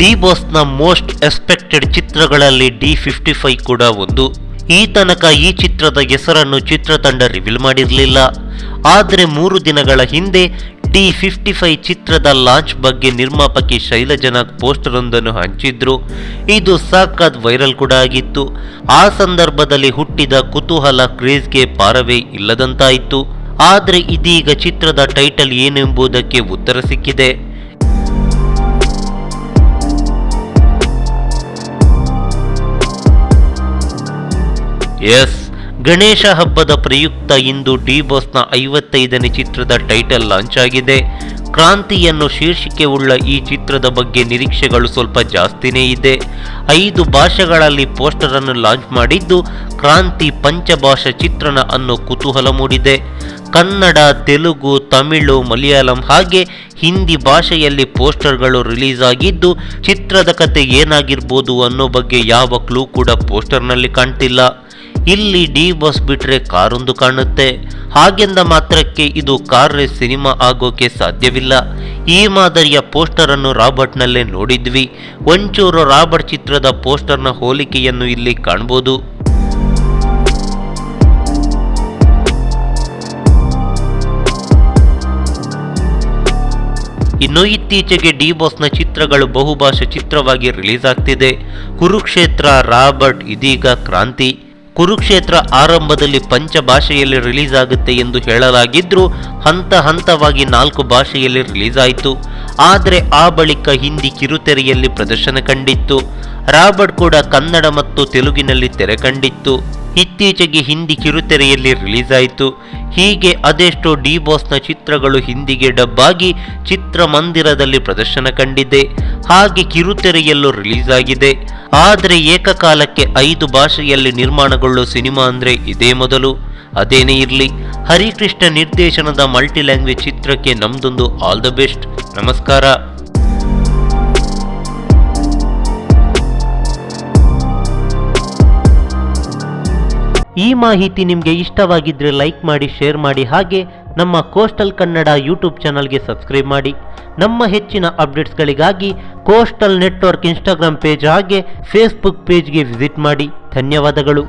D ಬಾಸ್ನ most expected ಚಿತ್ರಗಳಲ್ಲಿ D55 ಕೂಡ ಒಂದು. ಈ ತನಕ ಈ ಚಿತ್ರದ ಹೆಸರನ್ನು ಚಿತ್ರತಂಡ ರಿವೀಲ್ ಮಾಡಿರಲಿಲ್ಲ. ಆದರೆ 3 ದಿನಗಳ ಹಿಂದೆ D55 ಚಿತ್ರದ ಲಾಂಚ್ ಬಗ್ಗೆ ನಿರ್ಮಾಪಕಿ ಶೈಲಜಾ ಪೋಸ್ಟರ್ ಒಂದನ್ನು ಹಂಚಿದ್ರು. ಇದು ಸಖತ್ ವೈರಲ್ ಕೂಡ ಆಗಿತ್ತು. ಆ ಸಂದರ್ಭದಲ್ಲಿ ಹುಟ್ಟಿದ ಕುತೂಹಲ ಕ್ರೇಜ್ಗೆ ಪಾರವೇ ಇಲ್ಲದಂತಾಯಿತು. ಆದರೆ ಇದೀಗ ಚಿತ್ರದ ಟೈಟಲ್ ಏನೆಂಬುದಕ್ಕೆ ಉತ್ತರ ಸಿಕ್ಕಿದೆ. ಎಸ್, ಗಣೇಶ ಹಬ್ಬದ ಪ್ರಯುಕ್ತ ಇಂದು ಡಿ ಬಾಸ್ನ 55ನೇ ಚಿತ್ರದ ಟೈಟಲ್ ಲಾಂಚ್ ಆಗಿದೆ. ಕ್ರಾಂತಿಯನ್ನು ಶೀರ್ಷಿಕೆ ಉಳ್ಳ ಈ ಚಿತ್ರದ ಬಗ್ಗೆ ನಿರೀಕ್ಷೆಗಳು ಸ್ವಲ್ಪ ಜಾಸ್ತಿನೇ ಇದೆ. 5 ಭಾಷೆಗಳಲ್ಲಿ ಪೋಸ್ಟರ್ ಅನ್ನು ಲಾಂಚ್ ಮಾಡಿದ್ದು ಕ್ರಾಂತಿ ಪಂಚಭಾಷಾ ಚಿತ್ರಣ ಅನ್ನೋ ಕುತೂಹಲ ಮೂಡಿದೆ. ಕನ್ನಡ, ತೆಲುಗು, ತಮಿಳು, ಮಲಯಾಳಂ ಹಾಗೆ ಹಿಂದಿ ಭಾಷೆಯಲ್ಲಿ ಪೋಸ್ಟರ್ಗಳು ರಿಲೀಸ್ ಆಗಿದ್ದು ಚಿತ್ರದ ಕತೆ ಏನಾಗಿರ್ಬೋದು ಅನ್ನೋ ಬಗ್ಗೆ ಯಾವ ಕ್ಲೂ ಕೂಡ ಪೋಸ್ಟರ್ನಲ್ಲಿ ಕಾಣ್ತಿಲ್ಲ. ಇಲ್ಲಿ ಡಿ ಬಾಸ್ ಬಿಟ್ರೆ ಕಾರೊಂದು ಕಾಣುತ್ತೆ. ಹಾಗೆಂದ ಮಾತ್ರಕ್ಕೆ ಇದು ಕಾರ್ ರೇಸ್ ಸಿನಿಮಾ ಆಗೋಕೆ ಸಾಧ್ಯವಿಲ್ಲ. ಈ ಮಾದರಿಯ ಪೋಸ್ಟರ್ ಅನ್ನು ರಾಬರ್ಟ್ನಲ್ಲೇ ನೋಡಿದ್ವಿ. ಒಂಚೂರು ರಾಬರ್ಟ್ ಚಿತ್ರದ ಪೋಸ್ಟರ್ನ ಹೋಲಿಕೆಯನ್ನು ಇಲ್ಲಿ ಕಾಣಬಹುದು. ಇನ್ನು ಇತ್ತೀಚೆಗೆ ಡಿ ಬಾಸ್ನ ಚಿತ್ರಗಳು ಬಹುಭಾಷಾ ಚಿತ್ರವಾಗಿ ರಿಲೀಸ್ ಆಗ್ತಿದೆ. ಕುರುಕ್ಷೇತ್ರ, ರಾಬರ್ಟ್, ಇದೀಗ ಕ್ರಾಂತಿ. ಕುರುಕ್ಷೇತ್ರ ಆರಂಭದಲ್ಲಿ ಪಂಚಭಾಷೆಯಲ್ಲಿ ರಿಲೀಸ್ ಆಗುತ್ತೆ ಎಂದು ಹೇಳಲಾಗಿದ್ರೂ ಹಂತ ಹಂತವಾಗಿ 4 ಭಾಷೆಯಲ್ಲಿ ರಿಲೀಸ್ ಆಯಿತು. ಆದರೆ ಆ ಬಳಿಕ ಹಿಂದಿ ಕಿರುತೆರೆಯಲ್ಲಿ ಪ್ರದರ್ಶನ ಕಂಡಿತ್ತು. ರಾಬರ್ಟ್ ಕೂಡ ಕನ್ನಡ ಮತ್ತು ತೆಲುಗಿನಲ್ಲಿ ತೆರೆ ಕಂಡಿತ್ತು. ಇತ್ತೀಚೆಗೆ ಹಿಂದಿ ಕಿರುತೆರೆಯಲ್ಲಿ ರಿಲೀಸ್ ಆಯಿತು. ಹೀಗೆ ಅದೆಷ್ಟೋ ಡಿ ಬಾಸ್ನ ಚಿತ್ರಗಳು ಹಿಂದಿಗೆ ಡಬ್ ಆಗಿ ಚಿತ್ರಮಂದಿರದಲ್ಲಿ ಪ್ರದರ್ಶನ ಕಂಡಿದೆ. ಹಾಗೆ ಕಿರುತೆರೆಯಲ್ಲೂ ರಿಲೀಸ್ ಆಗಿದೆ. ಆದರೆ ಏಕಕಾಲಕ್ಕೆ 5 ಭಾಷೆಯಲ್ಲಿ ನಿರ್ಮಾಣಗೊಳ್ಳೋ ಸಿನಿಮಾ ಅಂದ್ರೆ ಇದೇ ಮೊದಲು. ಅದೇನೇ ಇರಲಿ, ಹರಿಕೃಷ್ಣ ನಿರ್ದೇಶನದ ಮಲ್ಟಿ ಲ್ಯಾಂಗ್ವೇಜ್ ಚಿತ್ರಕ್ಕೆ ನಮ್ದೊಂದು ಆಲ್ ದ ಬೆಸ್ಟ್. ನಮಸ್ಕಾರ. ಈ ಮಾಹಿತಿ ನಿಮಗೆ ಇಷ್ಟವಾಗಿದ್ದರೆ ಲೈಕ್ ಮಾಡಿ, ಶೇರ್ ಮಾಡಿ, ಹಾಗೆ ನಮ್ಮ ಕೋಸ್ಟಲ್ ಕನ್ನಡ ಯೂಟ್ಯೂಬ್ ಚಾನಲ್ಗೆ ಸಬ್ಸ್ಕ್ರೈಬ್ ಮಾಡಿ. ನಮ್ಮ ಹೆಚ್ಚಿನ ಅಪ್ಡೇಟ್ಸ್ಗಳಿಗಾಗಿ ಕೋಸ್ಟಲ್ ನೆಟ್ವರ್ಕ್ ಇನ್ಸ್ಟಾಗ್ರಾಮ್ ಪೇಜ್ ಹಾಗೆ ಫೇಸ್ಬುಕ್ ಪೇಜ್ಗೆ ವಿಸಿಟ್ ಮಾಡಿ. ಧನ್ಯವಾದಗಳು.